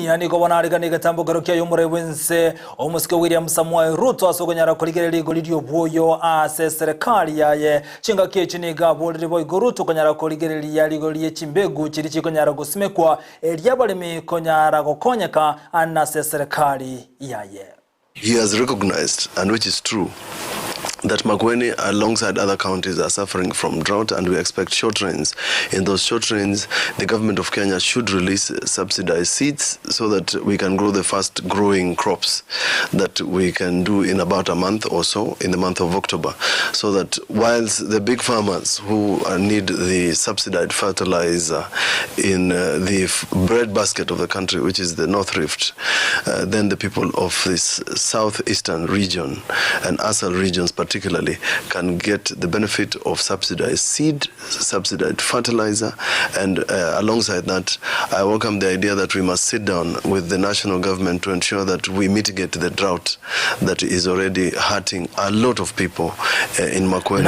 Yani ko wanarigani gatambo garukia yumure wense omusike William Samuel Ruto asogonyara kuligerera igolidio bwoyo ase serikali yaye chinga kechini gabulire boy Ruto konyara kuligerera ligoliye chimbegu chiri chikonyara gusimekwa elyabalimi konyara gokonyeka anase serikali yaye. He has recognized, and which is true, that Makueni alongside other counties are suffering from drought, and we expect short rains. In those short rains, the government of Kenya should release subsidized seeds so that we can grow the fast growing crops that we can do in about a month or so, in the month of October. So that whilst the big farmers who need the subsidized fertilizer in the bread basket of the country, which is the North Rift, then the people of this southeastern region and ASAL regions particularly can get the benefit of subsidized seed, subsidized fertilizer, and alongside that, I welcome the idea that we must sit down with the national government to ensure that we mitigate the drought that is already hurting a lot of people in Makueni.